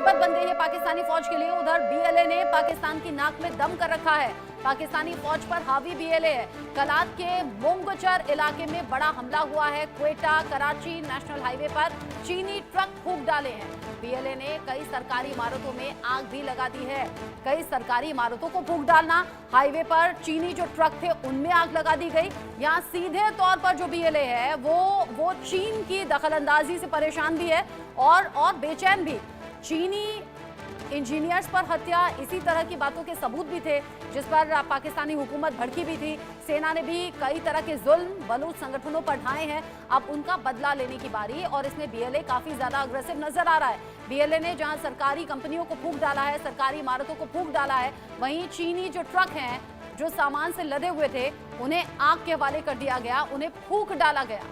मुसीबत बन गई है पाकिस्तानी फौज के लिए। उधर बीएलए ने पाकिस्तान की नाक में दम कर रखा है। पाकिस्तानी फौज पर हावी बीएलए है। कलात के मोंगचर इलाके में बड़ा हमला हुआ है। क्वेटा कराची नेशनल हाईवे पर चीनी ट्रक फूंक डाले हैं। बीएलए ने कई सरकारी इमारतों में आग भी लगा दी है। कई सरकारी इमारतों को फूंक डालना, हाईवे पर चीनी जो ट्रक थे उनमें आग लगा दी गई। यहाँ सीधे तौर पर जो बीएलए है वो चीन की दखलंदाजी से परेशान भी है और बेचैन भी। चीनी इंजीनियर्स पर हत्या, इसी तरह की बातों के सबूत भी थे जिस पर पाकिस्तानी हुकूमत भड़की भी थी। सेना ने भी कई तरह के जुल्म बलूच संगठनों पर ढाए हैं। अब उनका बदला लेने की बारी, और इसमें बीएलए काफी ज्यादा अग्रेसिव नजर आ रहा है। बीएलए ने जहां सरकारी कंपनियों को फूंक डाला है, सरकारी इमारतों को फूंक डाला है, वहीं चीनी जो ट्रक हैं जो सामान से लदे हुए थे उन्हें आग के हवाले कर दिया गया, उन्हें फूंक डाला गया।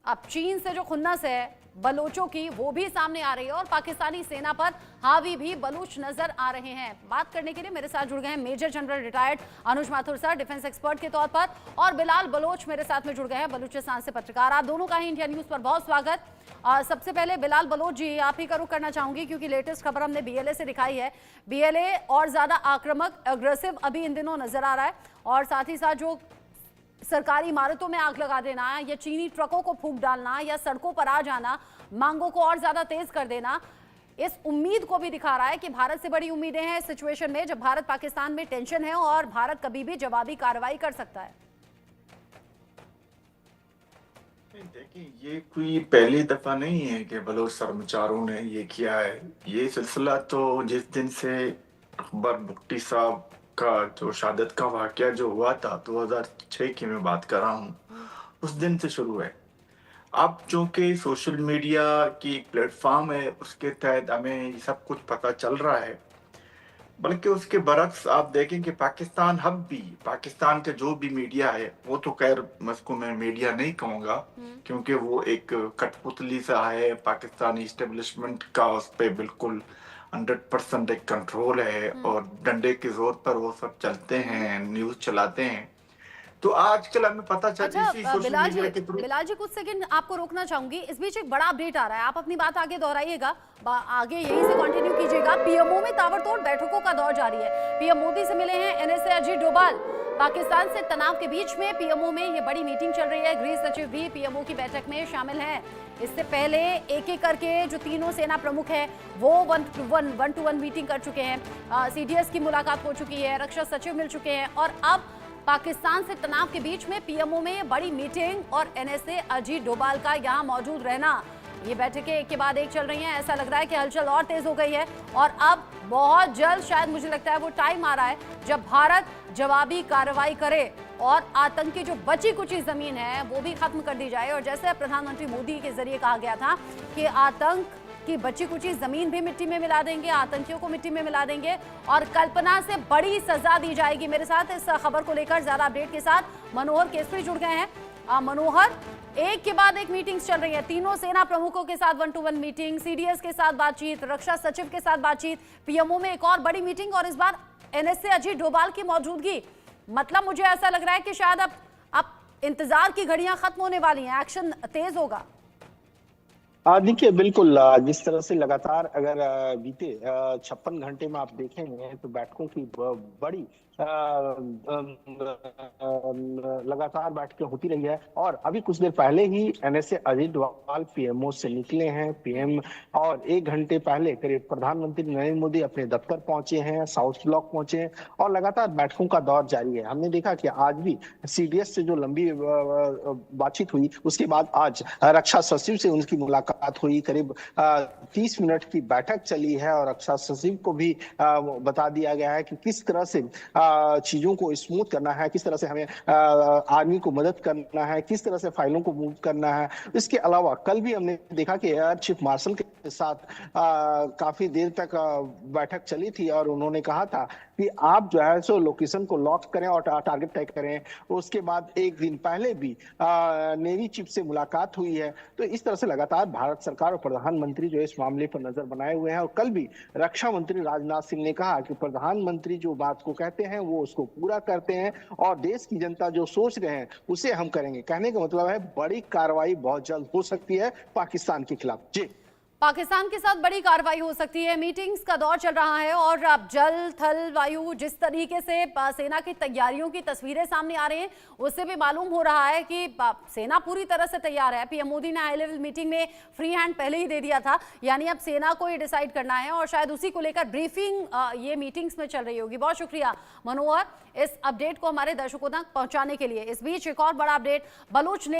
अब चीन से जो खुन्नस है बलोचों की वो भी सामने आ रही है और पाकिस्तानी सेना पर हावी भी बलूच नजर आ रहे हैं। बात करने के लिए मेरे साथ जुड़ गए हैं मेजर जनरल रिटायर्ड अनुज माथुर सर, डिफेंस एक्सपर्ट के तौर पर, और बिलाल बलोच मेरे साथ में जुड़ गए हैं, बलूचिस्तान से पत्रकार। आप दोनों का ही इंडिया न्यूज पर बहुत स्वागत। सबसे पहले बिलाल बलोच जी, आप ही का रुख करना चाहूंगी क्योंकि लेटेस्ट खबर हमने बीएलए से दिखाई है। बीएलए और ज्यादा आक्रामक, अग्रेसिव अभी इन दिनों नजर आ रहा है, और साथ ही साथ जो सरकारी इमारतों में आग लगा देना या चीनी ट्रकों को फूंक डालना या सड़कों पर आ जाना, मांगों को और ज्यादा तेज कर देना, इस उम्मीद को भी दिखा रहा है कि भारत से बड़ी उम्मीदें हैं इस सिचुएशन में जब भारत पाकिस्तान में टेंशन है और भारत कभी भी जवाबी कार्रवाई कर सकता है। देखिए, ये कोई पहली दफा नहीं है कि बलोच कर्मचारियों ने ये किया है। ये सिलसिला तो जिस दिन से अकबर भुट्टी साहब का जो शहादत का वाकया जो हुआ था 2006 की मैं बात कर रहा हूँ, उस दिन से शुरू है। अब चूंकि सोशल मीडिया की एक प्लेटफॉर्म है, उसके तहत हमें ये सब कुछ पता चल रहा है। बल्कि उसके बरक्स आप देखें कि पाकिस्तान हब भी, पाकिस्तान का जो भी मीडिया है, वो तो खैर उसको मैं मीडिया नहीं कहूँगा क्योंकि वो एक कठपुतली सा है। पाकिस्तानी इस्टेब्लिशमेंट का उस पर बिल्कुल 100% एक कंट्रोल है और डंडे के जोर पर वो सब चलते हैं, न्यूज चलाते हैं। तो आजकल हमें पता चल इसी सोशल मीडिया के थ्रू। बिलाल जी कुछ सेकंड आपको रोकना चाहूंगी, इस बीच एक बड़ा अपडेट आ रहा है, आप अपनी बात आगे दोहराइएगा, आगे यहीं से कंटिन्यू कीजिएगा। पीएमओ में ताबड़तोड़ बैठकों का दौर जारी है। पीएम मोदी से मिले हैं एनएसए अजीत डोभाल। पाकिस्तान से तनाव के बीच में पीएमओ में ये बड़ी मीटिंग चल रही है। गृह सचिव भी पीएमओ की बैठक में शामिल हैं। इससे पहले एक एक करके जो तीनों सेना प्रमुख हैं वो वन टू वन मीटिंग कर चुके हैं। सीडीएस की मुलाकात हो चुकी है, रक्षा सचिव मिल चुके हैं, और अब पाकिस्तान से तनाव के बीच में पीएमओ में बड़ी मीटिंग और एनएसए अजीत डोभाल का यहां मौजूद रहना, ये बैठकें एक के बाद एक चल रही हैं। ऐसा लग रहा है कि हलचल और तेज हो गई है और अब बहुत जल्द शायद मुझे लगता है वो टाइम आ रहा है जब भारत जवाबी कार्रवाई करे और आतंकी जो बची कुची जमीन है वो भी खत्म कर दी जाए। और जैसे प्रधानमंत्री मोदी के जरिए कहा गया था कि आतंक की बची कुची जमीन भी मिट्टी में मिला देंगे, आतंकियों को मिट्टी में मिला देंगे और कल्पना से बड़ी सजा दी जाएगी। मेरे साथ इस खबर को लेकर ज्यादा अपडेट के साथ मनोहर केसरी जुड़ गए हैं। मनोहर, एक के बाद एक मीटिंग्स चल रही है, तीनों सेना प्रमुखों के साथ 1 to 1 मीटिंग, सीडीएस के साथ बातचीत, रक्षा सचिव के साथ बातचीत, पीएमओ में एक और बड़ी मीटिंग और इस बार एनएसए अजीत डोभाल की मौजूदगी। मतलब मुझे ऐसा लग रहा है कि शायद अब इंतजार की घड़ियां खत्म होने वाली हैं, एक्शन तेज होगा। देखिए, बिल्कुल जिस तरह से लगातार अगर बीते 56 घंटे में आप देखेंगे तो बैठकों की बड़ी लगातार बैठकें होती रही है। और अभी कुछ देर पहले ही एनएसए अजीत डोभाल पीएमओ से निकले हैं। पीएम और 1 घंटे पहले करीब प्रधानमंत्री नरेंद्र मोदी अपने दफ्तर पहुंचे हैं, साउथ ब्लॉक पहुंचे हैं और लगातार बैठकों का दौर जारी है। हमने देखा कि आज भी सीडीएस से जो लंबी बातचीत हुई, उसके बाद आज रक्षा सचिव से उनकी मुलाकात हुई। करीब 30 मिनट की बैठक चली है और रक्षा सचिव को भी बता दिया गया है कि किस तरह से चीजों को स्मूथ करना है, किस तरह से हमें आर्मी को मदद करना है, किस तरह से फाइलों को मूव करना है। इसके अलावा कल भी हमने देखा कि एयर चीफ मार्शल के साथ काफी देर तक बैठक चली थी और उन्होंने कहा था कि आप जो है सो लोकेशन को लॉक करें और टारगेट तय करें। उसके बाद एक दिन पहले भी नेवी चीफ से मुलाकात हुई है। तो इस तरह से लगातार भारत सरकार और प्रधानमंत्री जो इस मामले पर नजर बनाए हुए हैं। और कल भी रक्षा मंत्री राजनाथ सिंह ने कहा कि प्रधानमंत्री जो बात को कहते हैं वो उसको पूरा करते हैं और देश की जनता जो सोच रहे हैं उसे हम करेंगे। कहने का मतलब है बड़ी कार्रवाई बहुत जल्द हो सकती है पाकिस्तान के खिलाफ। जी पाकिस्तान के साथ बड़ी कार्रवाई हो सकती है। मीटिंग्स का दौर चल रहा है और अब जल थल वायु जिस तरीके से सेना की तैयारियों की तस्वीरें सामने आ रही हैं उससे भी मालूम हो रहा है कि सेना पूरी तरह से तैयार है। पीएम मोदी ने हाई लेवल मीटिंग में फ्री हैंड पहले ही दे दिया था, यानी अब सेना को ही डिसाइड करना है और शायद उसी को लेकर ब्रीफिंग ये मीटिंग्स में चल रही होगी। बहुत शुक्रिया मनोहर इस अपडेट को हमारे दर्शकों तक पहुंचाने के लिए। इस बीच एक और बड़ा अपडेट, बलूच